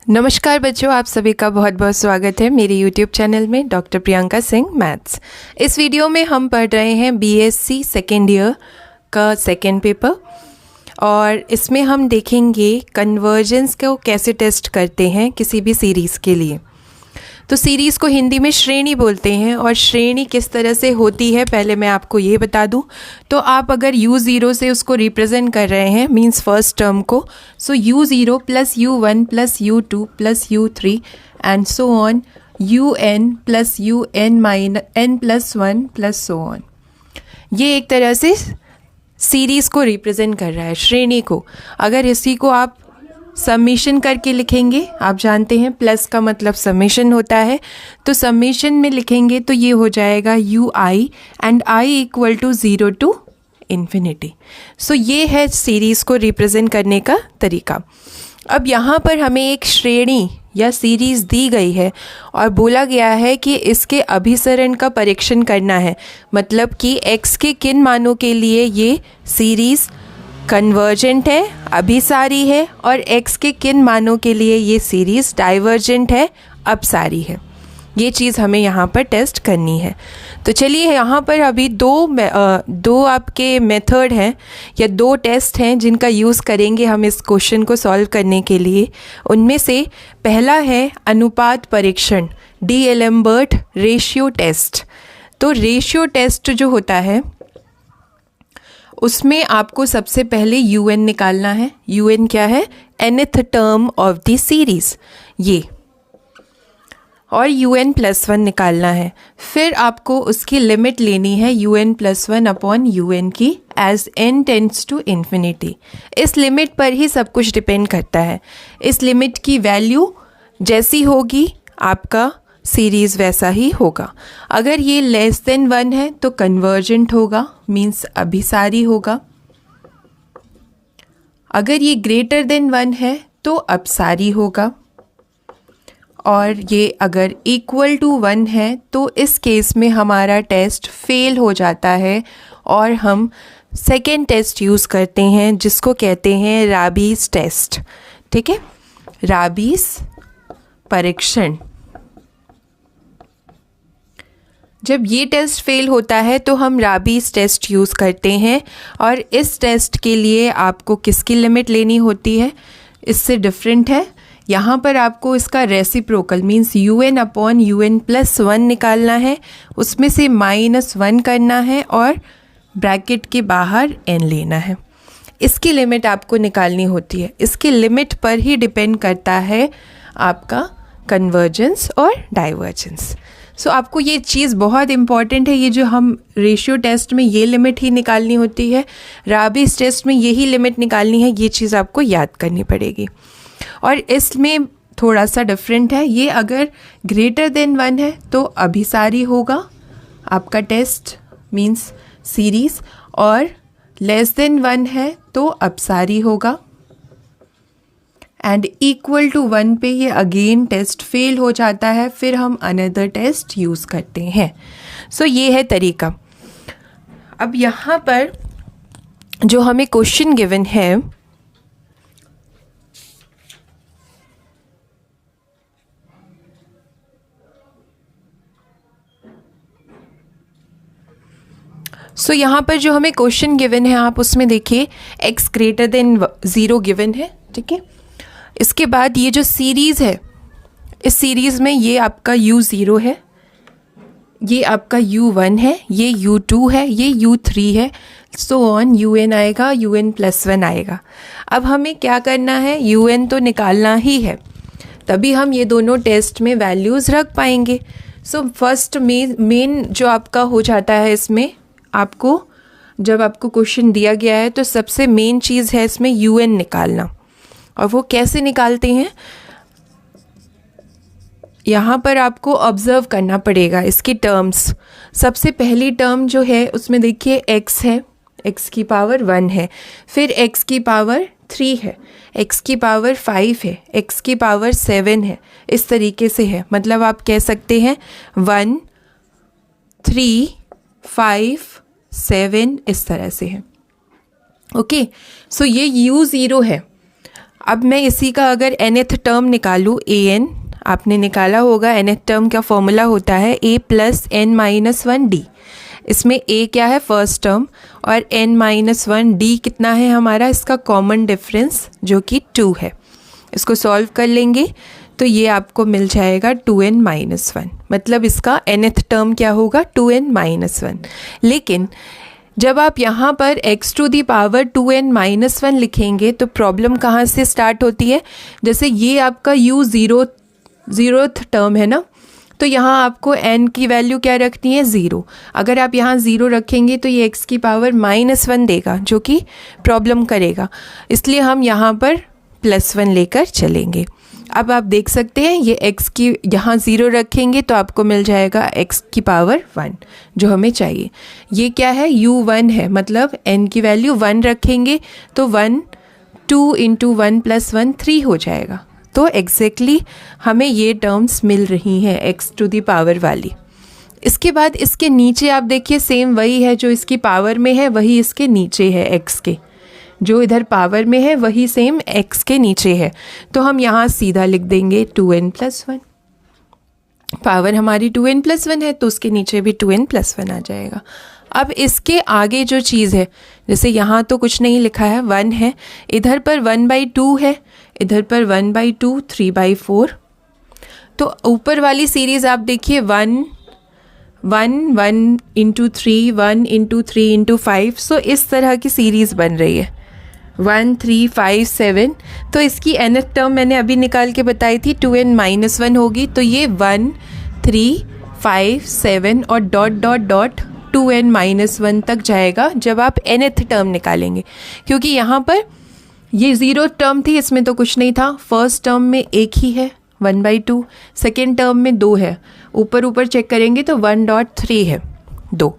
नमस्कार बच्चों, आप सभी का बहुत बहुत स्वागत है मेरे YouTube चैनल में डॉक्टर प्रियंका सिंह मैथ्स। इस वीडियो में हम पढ़ रहे हैं बीएससी सेकेंड ईयर का सेकेंड पेपर और इसमें हम देखेंगे कन्वर्जेंस को कैसे टेस्ट करते हैं किसी भी सीरीज़ के लिए। तो सीरीज़ को हिंदी में श्रेणी बोलते हैं और श्रेणी किस तरह से होती है पहले मैं आपको ये बता दूं। तो आप अगर u0 से उसको रिप्रेजेंट कर रहे हैं मींस फर्स्ट टर्म को, सो u0 plus u1 plus u2 plus u3 and so on un plus un minus n plus 1 plus so on. ये एक तरह से सीरीज़ को रिप्रेजेंट कर रहा है, श्रेणी को। अगर इसी को आप समेशन करके लिखेंगे, आप जानते हैं प्लस का मतलब समेशन होता है, तो समेशन में लिखेंगे तो ये हो जाएगा U I and I equal to 0 to infinity. So ये है सीरीज़ को रिप्रेजेंट करने का तरीका। अब यहाँ पर हमें एक श्रेणी या सीरीज़ दी गई है और बोला गया है कि इसके अभिसरण का परीक्षण करना है, मतलब कि x के किन मानों के लिए ये सीरीज़ कन्वर्जेंट है, अभिसारी है, और x के किन मानों के लिए ये सीरीज़ डाइवर्जेंट है, अपसारी है। ये चीज़ हमें यहाँ पर टेस्ट करनी है। तो चलिए, यहाँ पर अभी दो आपके मेथड हैं या दो टेस्ट हैं जिनका यूज़ करेंगे हम इस क्वेश्चन को सॉल्व करने के लिए। उनमें से पहला है अनुपात परीक्षण, डी-एलेम्बर्ट रेशियो टेस्ट। तो रेशियो टेस्ट जो होता है उसमें आपको सबसे पहले un निकालना है। un क्या है? nth term of the series, ये, और un प्लस 1 निकालना है। फिर आपको उसकी लिमिट लेनी है un प्लस 1 अपॉन un की as n tends to infinity. इस लिमिट पर ही सब कुछ डिपेंड करता है। इस लिमिट की वैल्यू जैसी होगी आपका सीरीज़ वैसा ही होगा। अगर ये लेस देन 1 है तो कन्वर्जेंट होगा, मीन्स अभिसारी होगा। अगर ये ग्रेटर देन 1 है तो अपसारी होगा, और ये अगर इक्वल टू 1 है तो इस केस में हमारा टेस्ट फेल हो जाता है और हम सेकेंड टेस्ट यूज़ करते हैं जिसको कहते हैं राबीज टेस्ट। ठीक है, राबीज परीक्षण। जब ये टेस्ट फेल होता है तो हम राबीज टेस्ट यूज़ करते हैं, और इस टेस्ट के लिए आपको किसकी लिमिट लेनी होती है, इससे डिफरेंट है। यहाँ पर आपको इसका reciprocal means un upon un plus 1 निकालना है, उसमें से -1 करना है और ब्रैकेट के बाहर n लेना है। इसकी लिमिट आपको निकालनी होती है। इसकी लिमिट पर ही डिपेंड करता है आपका कन्वर्जेंस और डाइवर्जेंस। सो आपको ये चीज़ बहुत इम्पॉर्टेंट है, ये जो हम रेशियो टेस्ट में ये लिमिट ही निकालनी होती है, राबीज टेस्ट में यही लिमिट निकालनी है। ये चीज़ आपको याद करनी पड़ेगी। और इसमें थोड़ा सा डिफरेंट है, ये अगर ग्रेटर देन 1 है तो अभिसारी होगा आपका टेस्ट मीन्स सीरीज़, और लेस देन 1 है तो अपसारी होगा, एंड इक्वल टू 1 पे ये अगेन टेस्ट फेल हो जाता है, फिर हम अनदर टेस्ट यूज़ करते हैं। सो ये है तरीका। अब यहाँ पर जो हमें क्वेश्चन गिवन है, सो यहाँ पर जो हमें क्वेश्चन गिवन है आप उसमें देखिए x ग्रेटर देन 0 गिवन है। ठीक है, इसके बाद ये जो सीरीज़ है, इस सीरीज़ में ये आपका u0 है, ये आपका u1 है, ये u2 है, ये u3 है, सो ऑन un आएगा, un प्लस 1 आएगा। अब हमें क्या करना है, un तो निकालना ही है, तभी हम ये दोनों टेस्ट में वैल्यूज़ रख पाएंगे। सो फर्स्ट मेन जो आपका हो जाता है इसमें, आपको जब आपको क्वेश्चन दिया गया है तो सबसे मेन चीज़ है इसमें un निकालना। और वो कैसे निकालते हैं, यहाँ पर आपको ऑब्ज़र्व करना पड़ेगा इसकी टर्म्स। सबसे पहली टर्म जो है उसमें देखिए x है, x की पावर 1 है, फिर x की पावर 3 है, x की पावर 5 है, x की पावर 7 है, इस तरीके से है। मतलब आप कह सकते हैं 1 3 5 7 इस तरह से है। ओके, सो ये u0 है। अब मैं इसी का अगर nth टर्म निकालूँ, an आपने निकाला होगा, nth टर्म का फॉर्मूला होता है a plus n minus 1 d। इसमें a क्या है, फर्स्ट टर्म, और n माइनस 1 d कितना है हमारा, इसका कॉमन डिफरेंस जो कि 2 है। इसको सॉल्व कर लेंगे तो ये आपको मिल जाएगा 2n माइनस 1, मतलब इसका nth टर्म क्या होगा, 2n माइनस 1। लेकिन जब आप यहाँ पर x to the power 2n minus 1 लिखेंगे तो प्रॉब्लम कहाँ से स्टार्ट होती है, जैसे ये आपका u ज़ीरोथ टर्म है ना, तो यहाँ आपको n की वैल्यू क्या रखनी है, 0। अगर आप यहाँ 0 रखेंगे तो ये x की पावर माइनस 1 देगा, जो कि प्रॉब्लम करेगा, इसलिए हम यहाँ पर +1 लेकर चलेंगे। अब आप देख सकते हैं ये x की यहाँ 0 रखेंगे तो आपको मिल जाएगा x की पावर 1 जो हमें चाहिए। ये क्या है, u1 है, मतलब n की वैल्यू 1 रखेंगे तो 1 2 इंटू 1 प्लस 1 3 हो जाएगा। तो एग्जैक्टली हमें ये टर्म्स मिल रही हैं x टू दी पावर वाली। इसके बाद इसके नीचे आप देखिए सेम वही है, जो इसकी पावर में है वही इसके नीचे है, x के जो इधर पावर में है वही सेम x के नीचे है। तो हम यहाँ सीधा लिख देंगे 2n प्लस 1, पावर हमारी 2n प्लस 1 है तो उसके नीचे भी 2n प्लस 1 आ जाएगा। अब इसके आगे जो चीज़ है, जैसे यहाँ तो कुछ नहीं लिखा है, 1 है, इधर पर 1/2 है, इधर पर 1/2 3/4। तो ऊपर वाली सीरीज़ आप देखिए 1 1 इंटू 3 1 इंटू 3 इंटू 5, सो इस तरह की सीरीज़ बन रही है 1 3 5 7। तो इसकी nth टर्म मैंने अभी निकाल के बताई थी, 2n माइनस 1 होगी, तो ये 1 3 5 7 और dot dot dot 2n minus 1 तक जाएगा जब आप nth टर्म निकालेंगे, क्योंकि यहाँ पर ये 0 टर्म थी, इसमें तो कुछ नहीं था। फर्स्ट टर्म में एक ही है 1/2, सेकेंड टर्म में 2 है, ऊपर चेक करेंगे तो 1.3 है 2,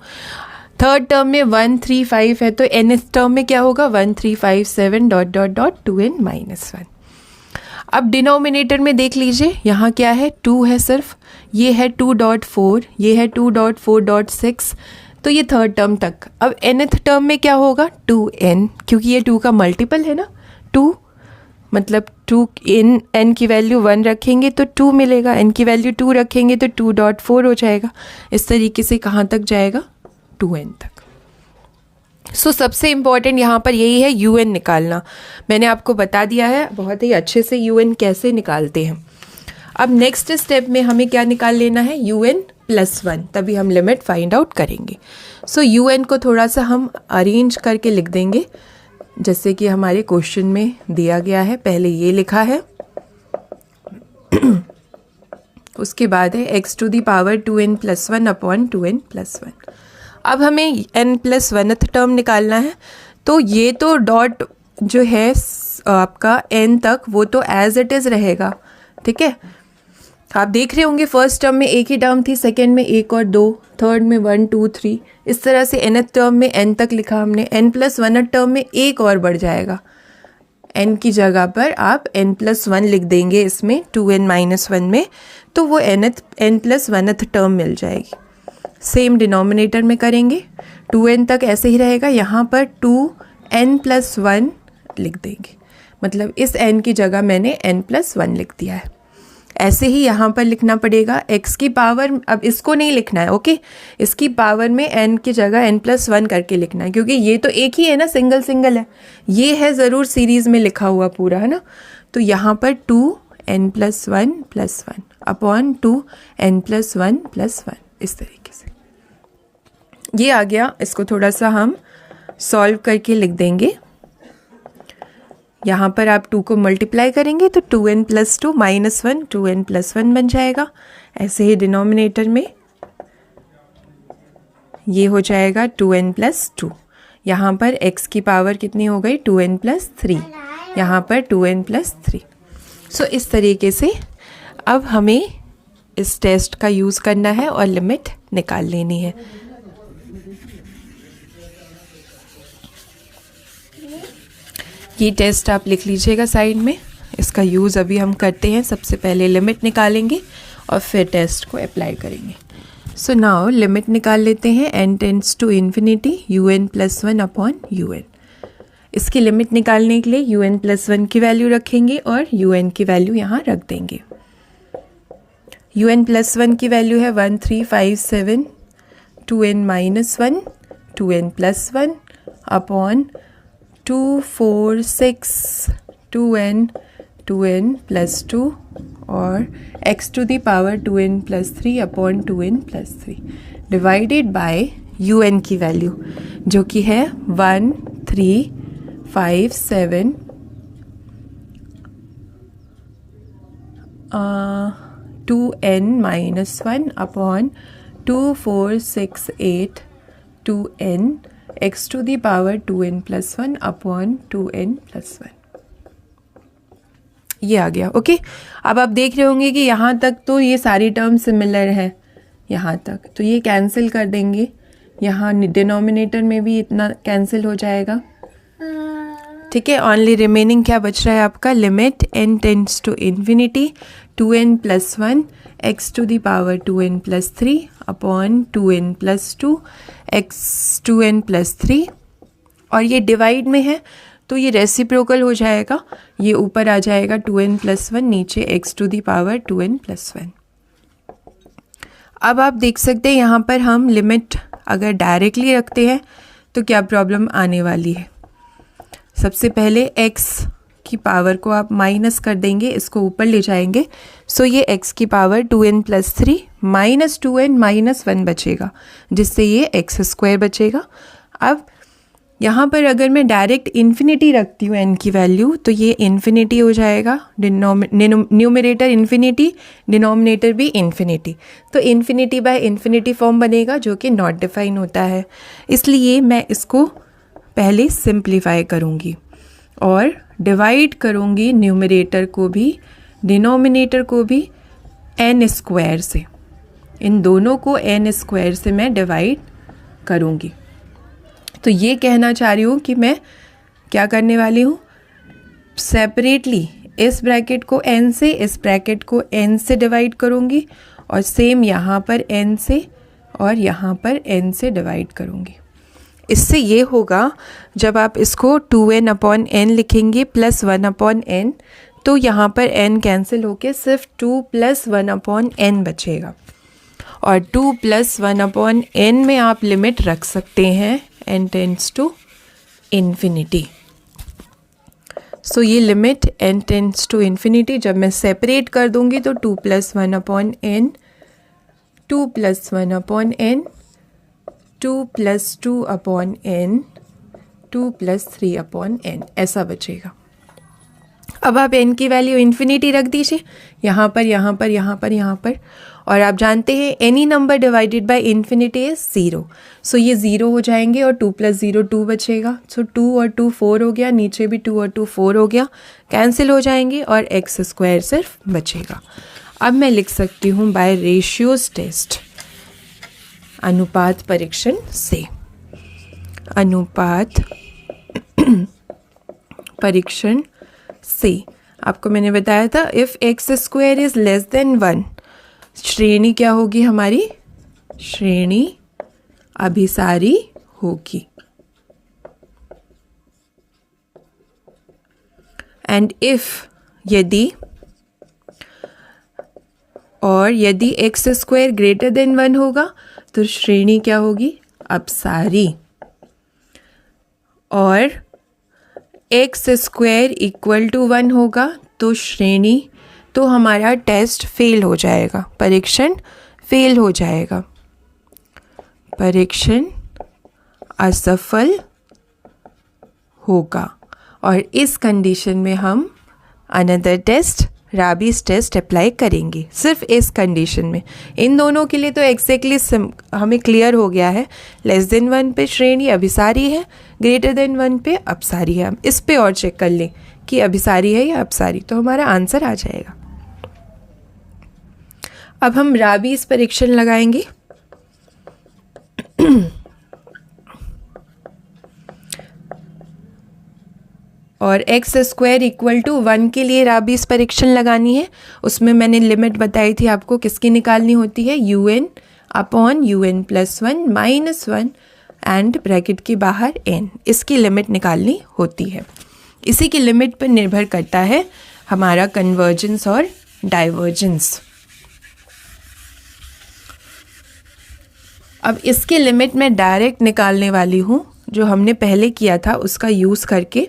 थर्ड टर्म में 1 3 5 है, तो nth टर्म में क्या होगा 1 3 5 7 dot dot dot 2n minus 1। अब डिनोमिनेटर में देख लीजिए, यहाँ क्या है 2 है सिर्फ, ये है 2.4, ये है 2.4.6, तो ये थर्ड टर्म तक। अब nth टर्म में क्या होगा 2n, क्योंकि ये 2 का मल्टीपल है ना, 2 मतलब 2 n की वैल्यू 1 रखेंगे तो 2 मिलेगा, n की वैल्यू 2 रखेंगे तो 2.4 हो जाएगा। इस तरीके से कहाँ तक जाएगा 2n तक। सो सबसे इम्पॉर्टेंट यहाँ पर यही है un निकालना। मैंने आपको बता दिया है बहुत ही अच्छे से un कैसे निकालते हैं। अब नेक्स्ट स्टेप में हमें क्या निकाल लेना है, un प्लस 1, तभी हम लिमिट फाइंड आउट करेंगे। सो un को थोड़ा सा हम अरेंज करके लिख देंगे जैसे कि हमारे क्वेश्चन में दिया गया है। पहले ये लिखा है उसके बाद है x to the power 2n plus 1 upon 2n plus 1। अब हमें n प्लस 1th टर्म निकालना है, तो ये तो डॉट जो है आपका n तक वो तो एज इट इज़ रहेगा, ठीक है। आप देख रहे होंगे फर्स्ट टर्म में एक ही टर्म थी, सेकेंड में 1 और 2, थर्ड में 1 2 3, इस तरह से nth टर्म में n तक लिखा हमने। n प्लस 1th टर्म में एक और बढ़ जाएगा, n की जगह पर आप n प्लस 1 लिख देंगे इसमें 2n माइनस 1 में, तो वो n प्लस 1th टर्म मिल जाएगी। सेम डिनोमिनेटर में करेंगे, 2n तक ऐसे ही रहेगा, यहाँ पर 2n प्लस 1 लिख देंगे, मतलब इस n की जगह मैंने n प्लस 1 लिख दिया है। ऐसे ही यहाँ पर लिखना पड़ेगा x की पावर, अब इसको नहीं लिखना है, ओके, इसकी पावर में n की जगह n प्लस 1 करके लिखना है, क्योंकि ये तो एक ही है ना, सिंगल सिंगल है, ये है ज़रूर सीरीज़ में लिखा हुआ पूरा, है ना। तो यहाँ पर 2n plus 1 upon 2n plus 1 इस तरीके से ये आ गया। इसको थोड़ा सा हम सॉल्व करके लिख देंगे। यहाँ पर आप 2 को मल्टीप्लाई करेंगे तो 2n plus 2 minus 1 2n plus 1 बन जाएगा। ऐसे ही डिनोमिनेटर में ये हो जाएगा 2n प्लस 2। यहाँ पर x की पावर कितनी हो गई 2n प्लस 3, यहाँ पर 2n प्लस 3। सो इस तरीके से अब हमें इस टेस्ट का यूज़ करना है और लिमिट निकाल लेनी है। ये टेस्ट आप लिख लीजिएगा साइड में, इसका यूज़ अभी हम करते हैं। सबसे पहले लिमिट निकालेंगे और फिर टेस्ट को अप्लाई करेंगे। सो नाउ लिमिट निकाल लेते हैं। n tends to infinity un plus 1 upon un। इसकी लिमिट निकालने के लिए यू एन प्लस वन की वैल्यू रखेंगे और यू एन की वैल्यू यहाँ रख देंगे। यू एन प्लस वन की वैल्यू है 1357 2n minus one 2n plus one upon 246 2n plus 2 और x to the power 2n plus 3 upon 2n plus 3 divided by u n की वैल्यू जो कि है 1357 2n minus one upon 2468 2n x to the power 2n plus one upon 2n plus one. ये आ गया। Okay, अब आप देख रहे होंगे कि यहाँ तक तो ये सारी टर्म सिमिलर है, यहाँ तक तो ये कैंसिल कर देंगे। यहाँ डिनोमिनेटर में भी इतना कैंसिल हो जाएगा। ठीक है, ओनली रिमेनिंग क्या बच रहा है आपका, limit n tends to infinity 2n plus one x to the power 2n plus 3 upon 2n plus 2 x 2n plus 3 और ये डिवाइड में है तो ये रेसिप्रोकल हो जाएगा, ये ऊपर आ जाएगा 2n प्लस वन, नीचे x to the power 2n plus one. अब आप देख सकते हैं यहाँ पर हम लिमिट अगर डायरेक्टली रखते हैं तो क्या प्रॉब्लम आने वाली है। सबसे पहले x की पावर को आप माइनस कर देंगे, इसको ऊपर ले जाएंगे, सो ये x की power 2n plus 3 minus 2n minus 1 बचेगा, जिससे ये x स्क्वायर बचेगा। अब यहाँ पर अगर मैं डायरेक्ट इन्फिनिटी रखती हूँ n की वैल्यू तो ये इन्फिनिटी हो जाएगा, न्यूमरेटर इन्फिनिटी, डिनोमिनेटर भी इन्फिनिटी, तो इन्फिनिटी बाय इन्फिनिटी फॉर्म बनेगा जो कि नॉट डिफाइन होता है। इसलिए मैं इसको पहले सिंप्लीफाई करूँगी और डिवाइड करूँगी न्यूमरेटर को भी डिनोमिनेटर को भी n स्क्वायर से, इन दोनों को n स्क्वायर से मैं डिवाइड करूँगी। तो ये कहना चाह रही हूँ कि मैं क्या करने वाली हूँ, सेपरेटली इस ब्रैकेट को n से, इस ब्रैकेट को n से डिवाइड करूँगी और सेम यहाँ पर n से और यहाँ पर n से डिवाइड करूँगी। इससे ये होगा जब आप इसको 2n अपॉन n लिखेंगे प्लस 1 अपॉन n तो यहाँ पर n कैंसिल होके सिर्फ 2 प्लस 1 अपॉन n बचेगा और 2 प्लस 1 अपॉन n में आप लिमिट रख सकते हैं n tends to infinity. So ये limit n tends to infinity जब मैं सेपरेट कर दूंगी तो 2 plus 1 upon n 2 plus 1 upon n 2 plus 2 upon n 2 plus 3 upon n ऐसा बचेगा। अब आप n की वैल्यू इन्फिनिटी रख दीजिए यहाँ पर, यहाँ पर, यहाँ पर, यहाँ पर, और आप जानते हैं any number divided by infinity is 0, सो ये 0 हो जाएंगे और 2 प्लस 0 2 बचेगा, सो 2 और 2 4 हो गया, नीचे भी 2 और 2 4 हो गया, कैंसिल हो जाएंगे और x स्क्वायर सिर्फ बचेगा। अब मैं लिख सकती हूँ बाय रेशियोज टेस्ट, अनुपात परीक्षण से, अनुपात परीक्षण से आपको मैंने बताया था if x square is less than 1 श्रेणी क्या होगी हमारी, श्रेणी अभिसारी होगी। एंड इफ यदि x स्क्वायर ग्रेटर देन 1 होगा तो श्रेणी क्या होगी, अपसारी। और x स्क्वायर इक्वल टू 1 होगा तो श्रेणी, तो हमारा टेस्ट फेल हो जाएगा, परीक्षण फेल हो जाएगा, परीक्षण असफल होगा। और इस कंडीशन में हम another test, Raabe's test apply करेंगे, सिर्फ इस कंडीशन में। इन दोनों के लिए तो एग्जैक्टली हमें क्लियर हो गया है, लेस देन 1 पे श्रेणी अभिसारी है, ग्रेटर देन 1 पे अपसारी है। हम इस पे और चेक कर लें कि अभिसारी है या अपसारी, तो हमारा आंसर आ जाएगा। अब हम राबीज परीक्षण लगाएंगे। और x स्क्वायर इक्वल टू 1 के लिए राबीज परीक्षण लगानी है। उसमें मैंने लिमिट बताई थी आपको किसकी निकालनी होती है, un upon un plus 1 minus 1 and bracket के बाहर n, इसकी लिमिट निकालनी होती है। इसी की लिमिट पर निर्भर करता है हमारा कन्वर्जेंस और डाइवर्जेंस। अब इसकी लिमिट मैं डायरेक्ट निकालने वाली हूँ, जो हमने पहले किया था उसका यूज़ करके।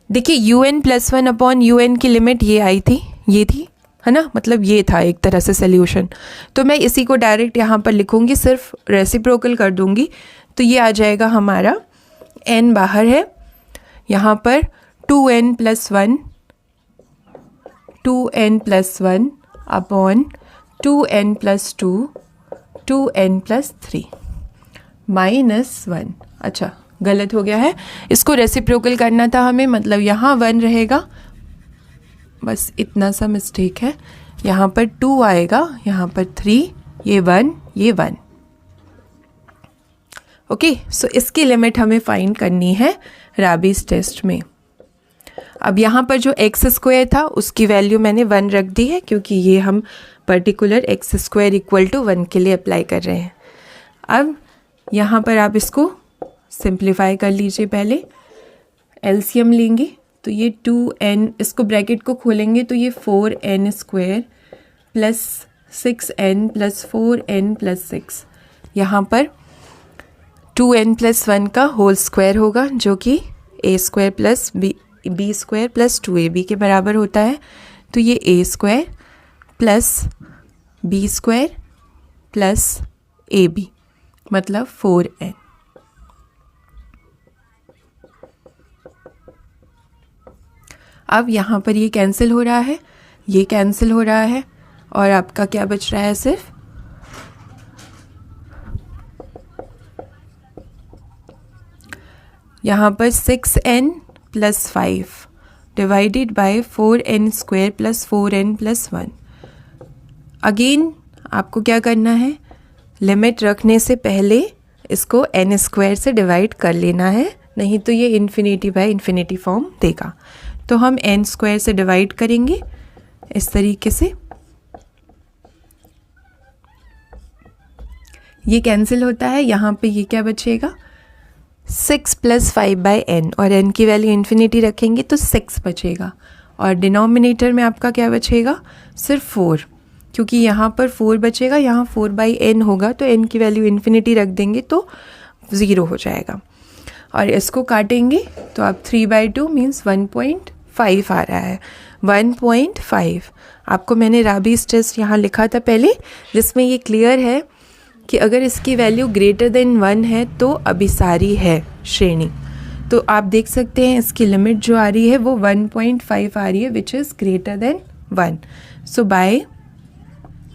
देखिए un+1 अपॉन un की लिमिट ये आई थी, ये थी, है ना, मतलब ये था एक तरह से सोल्यूशन। तो मैं इसी को डायरेक्ट यहाँ पर लिखूँगी, सिर्फ रेसिप्रोकल कर दूँगी, तो ये आ जाएगा हमारा n बाहर है, यहाँ पर 2n+1 अपॉन 2n+2 2n+3 -1। अच्छा गलत हो गया है, इसको रेसिप्रोकल करना था हमें, मतलब यहाँ 1 रहेगा, बस इतना सा मिस्टेक है। यहाँ पर 2 आएगा, यहाँ पर 3, ये 1, ये 1। ओके, सो इसकी लिमिट हमें फाइंड करनी है राबीज टेस्ट में। अब यहाँ पर जो x² था उसकी वैल्यू मैंने 1 रख दी है, क्योंकि ये हम पर्टिकुलर x² = 1 के लिए अप्लाई कर रहे हैं। अब यहाँ पर आप इसको सिंप्लीफाई कर लीजिए, पहले एलसीएम लेंगे तो ये 2n, इसको ब्रैकेट को खोलेंगे तो ये 4n² plus 6n plus 4n plus 6, यहाँ पर 2n+1 का होल स्क्वायर होगा, जो कि a² plus b² plus 2ab के बराबर होता है। तो ये a² plus b² plus ab मतलब 4n। अब यहाँ पर ये कैंसिल हो रहा है, ये कैंसिल हो रहा है, और आपका क्या बच रहा है, सिर्फ यहाँ पर 6n plus 5 divided by 4n² plus 4n plus 1। Again आपको क्या करना है, लिमिट रखने से पहले इसको n² से डिवाइड कर लेना है, नहीं तो ये इन्फिनिटी बाय इन्फिनिटी फॉर्म देगा। तो हम n² से डिवाइड करेंगे इस तरीके से, ये कैंसिल होता है, यहाँ पे ये क्या बचेगा, 6 + 5/n, और n की वैल्यू इन्फिनिटी रखेंगे तो 6 बचेगा, और डिनोमिनेटर में आपका क्या बचेगा, सिर्फ 4, क्योंकि यहाँ पर 4 बचेगा, यहाँ 4/n होगा, तो n की वैल्यू इन्फिनिटी रख देंगे तो 0 हो जाएगा। और इसको काटेंगे तो आप 3/2 मीन्स 1.5 आ रहा है, 1.5। आपको मैंने राबीज टेस्ट यहाँ लिखा था पहले, जिसमें ये क्लियर है कि अगर इसकी वैल्यू ग्रेटर देन 1 है तो अभिसारी है श्रेणी। तो आप देख सकते हैं इसकी लिमिट जो आ रही है वो 1.5 आ रही है, which is greater than 1। So by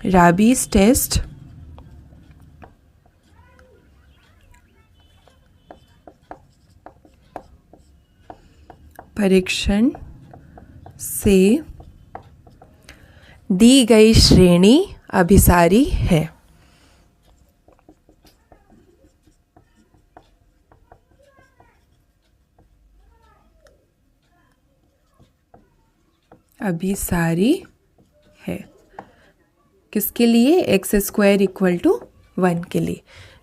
Raabe's test परीक्षण से दी गई श्रेणी अभिसारी है। अभिसारी है किसके लिए, x² = 1 के लिए।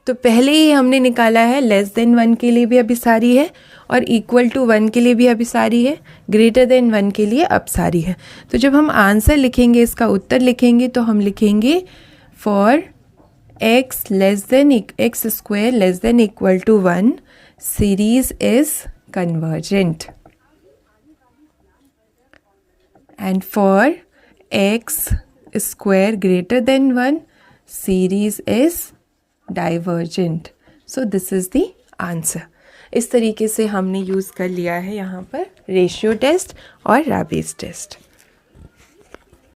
तो पहले ही हमने निकाला है लेस देन 1 के लिए भी अभिसारी है, और इक्वल टू 1 के लिए भी अभिसारी है, ग्रेटर देन 1 के लिए अपसारी है। तो जब हम आंसर लिखेंगे, इसका उत्तर लिखेंगे, तो हम लिखेंगे for x² ≤ 1 series is convergent, and for x² greater than 1 series is divergent. So this is the answer. इस तरीके से हमने यूज़ कर लिया है यहाँ पर रेशियो टेस्ट और राबीज टेस्ट।